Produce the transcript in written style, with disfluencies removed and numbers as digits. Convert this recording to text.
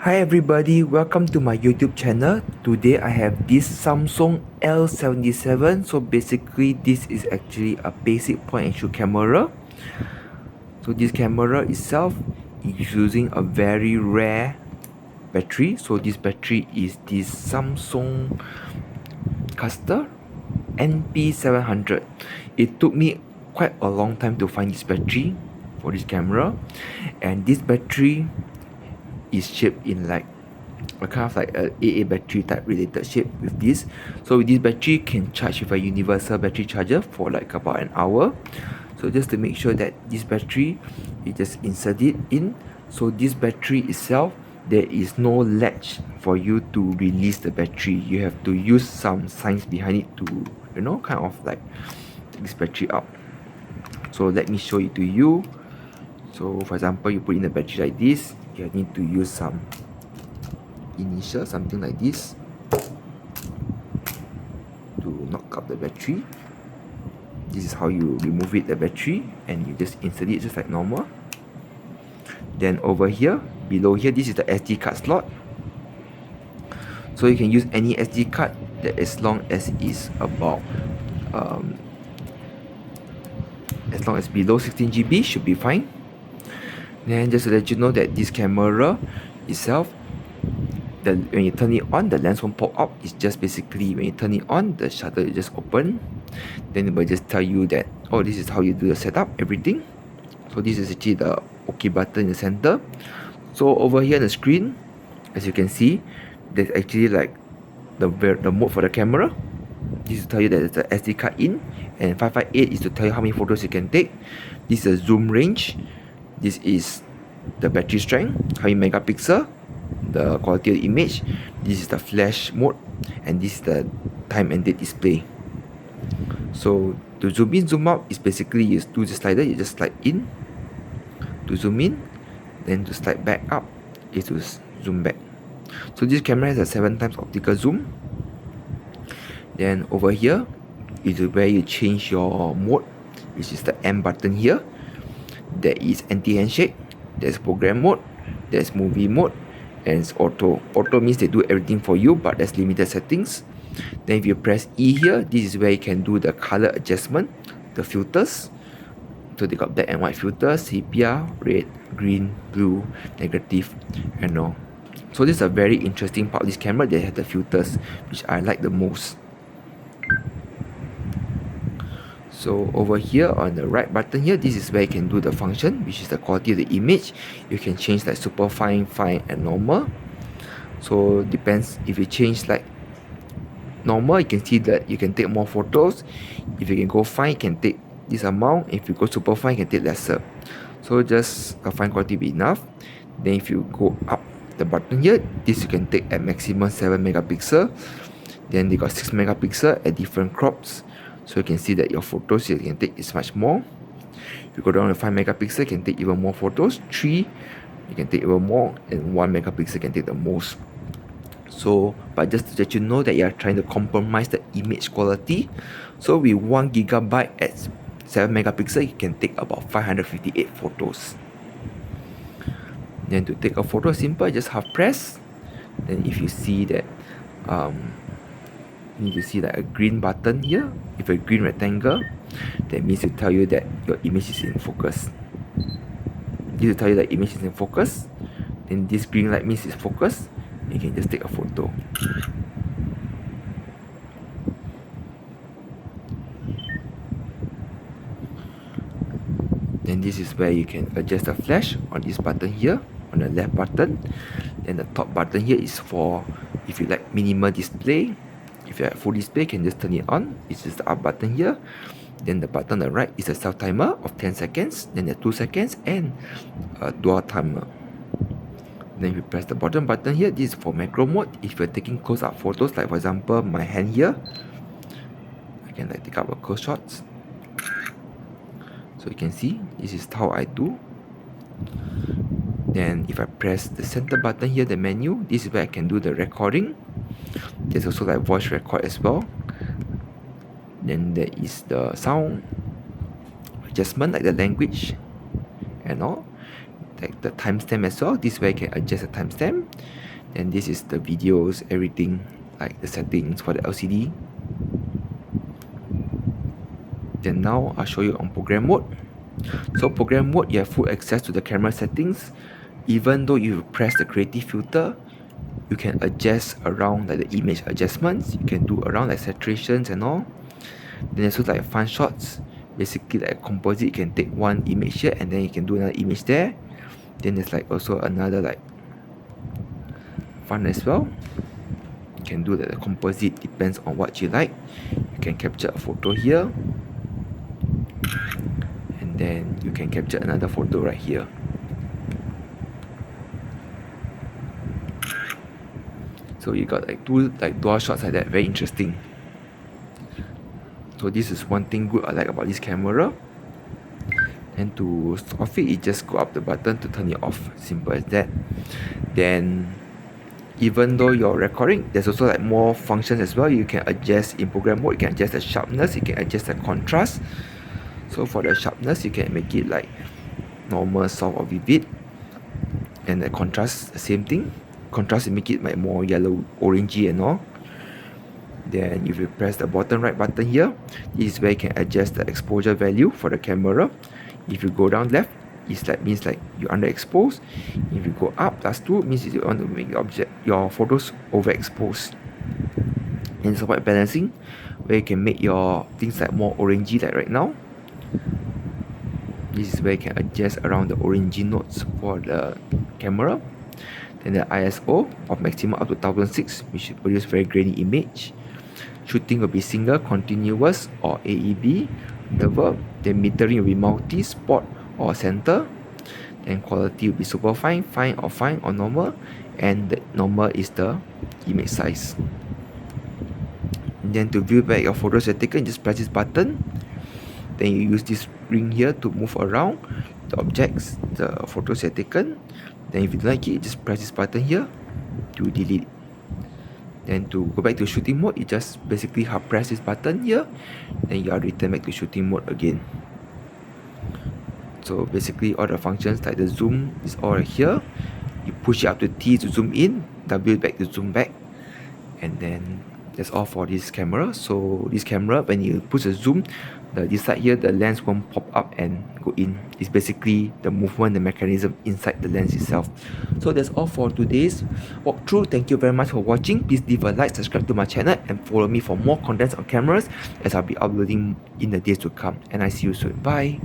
Hi everybody, welcome to my YouTube channel. Today I have this Samsung L77. So basically this is actually a basic point and shoot camera. So this camera itself is using a very rare battery. So this battery is this Samsung Custer NP700. It took me quite a long time to find this battery for this camera, and this battery is shaped in like a kind of like a AA battery type related shape with this. So with this battery can charge with a universal battery charger for like about an hour. So just to make sure that this battery, you just insert it in. So this battery itself, there is no latch for you to release the battery. You have to use some science behind it to, kind of like take this battery up. So let me show it to you. So for example, you put in the battery like this, you need to use some initial, something like this, to knock out the battery. This is how you remove it, the battery, and you just insert it just like normal. Then over here, below here, this is the SD card slot. So you can use any SD card that as long as is about as long as below 16 GB should be fine. Then just to let you know that this camera itself, when you turn it on, the lens won't pop up. It's just basically when you turn it on, the shutter will just open. Then it will just tell you that, oh, this is how you do the setup, everything. So this is actually the OK button in the center. So over here on the screen, as you can see, there's actually like the mode for the camera. This is to tell you that it's the SD card in, and 558 is to tell you how many photos you can take. This is a zoom range. This is the battery strength, how many megapixel, the quality of the image. This is the flash mode, and this is the time and date display. So to zoom in, zoom out is basically you do the slider, you just slide in to zoom in, then to slide back up is to zoom back. So this camera has a 7 times optical zoom. Then over here is where you change your mode, which is the M button here. There is anti-handshake, there's program mode, there's movie mode, and it's auto. Auto means they do everything for you, but there's limited settings. Then if you press E here, this is where you can do the color adjustment, the filters. So they got black and white filters, sepia, red, green, blue, negative, and all. So this is a very interesting part of this camera. They have the filters, which I like the most. So over here on the right button here, this is where you can do the function, which is the quality of the image. You can change like super fine, fine, and normal. So depends, if you change like normal, you can see that you can take more photos. If you can go fine, you can take this amount. If you go super fine, you can take lesser. So just a fine quality be enough. Then if you go up the button here, this you can take at maximum 7 megapixel. Then they got 6 megapixel at different crops. So you can see that your photos you can take is much more. If you go down to 5 megapixel, you can take even more photos. 3, you can take even more, and 1 megapixel can take the most. So, but just to let you know that you are trying to compromise the image quality. So with 1 gigabyte at 7 megapixel, you can take about 558 photos. Then to take a photo, simple, just half press. Then if you see that you need to see like a green button here with a green rectangle, that means to tell you that your image is in focus. This will tell you that image is in focus. Then this green light means it's focused. You can just take a photo. Then this is where you can adjust the flash on this button here, on the left button. Then the top button here is for if you like minimal display. If you have full display, you can just turn it on. It's just the up button here. Then the button on the right is a self timer of 10 seconds. Then the 2 seconds and a dual timer. Then if you press the bottom button here, this is for macro mode. If you're taking close-up photos, like for example my hand here, I can like take up a close shots. So you can see this is how I do. Then if I press the center button here, the menu, this is where I can do the recording. There's also like voice record as well. Then there is the sound adjustment, like the language and all. like the timestamp as well. This way I can adjust the timestamp. And this is the videos, everything, like the settings for the LCD. Then now I'll show you on program mode. So program mode, you have full access to the camera settings. Even though you press the creative filter, you can adjust around like the image adjustments. You can do around like saturations and all. Then there's also like fun shots. Basically like a composite, you can take one image here and then you can do another image there. Then there's like also another like fun as well. You can do the composite, depends on what you like. You can capture a photo here, and then you can capture another photo right here. So you got like two like dual shots like that, very interesting. So this is one thing good I like about this camera. And to off it, you just go up the button to turn it off. Simple as that. Then even though you're recording, there's also like more functions as well. You can adjust in program mode, you can adjust the sharpness, you can adjust the contrast. So for the sharpness, you can make it like normal, soft or vivid. And the contrast, the same thing. Contrast, you make it like more yellow, orangey and all. Then if you press the bottom right button here, this is where you can adjust the exposure value for the camera. If you go down left, it's like means like you underexposed. If you go up +2, means you want to make your photos overexposed. And it's white balancing, where you can make your things like more orangey like right now. This is where you can adjust around the orangey notes for the camera. Then the ISO of maximum up to 1006, which should produce very grainy image. Shooting will be single, continuous or AEB interval. Then metering will be multi, spot or center. Then quality will be super fine, fine or normal. And the normal is the image size. And then to view back your photos you've taken, just press this button. Then you use this ring here to move around the objects, the photos you've taken. Then if you don't like it, just press this button here to delete it. Then to go back to shooting mode, you just basically hard press this button here. Then you are return back to shooting mode again. So basically all the functions like the zoom is all right here. You push it up to T to zoom in, W back to zoom back. And then that's all for this camera. So this camera, when you push a zoom, this side here, the lens won't pop up and go in. It's basically the movement, the mechanism inside the lens itself. So that's all for today's walkthrough. Thank you very much for watching. Please leave a like, subscribe to my channel, and follow me for more contents on cameras as I'll be uploading in the days to come. And I see you soon. Bye.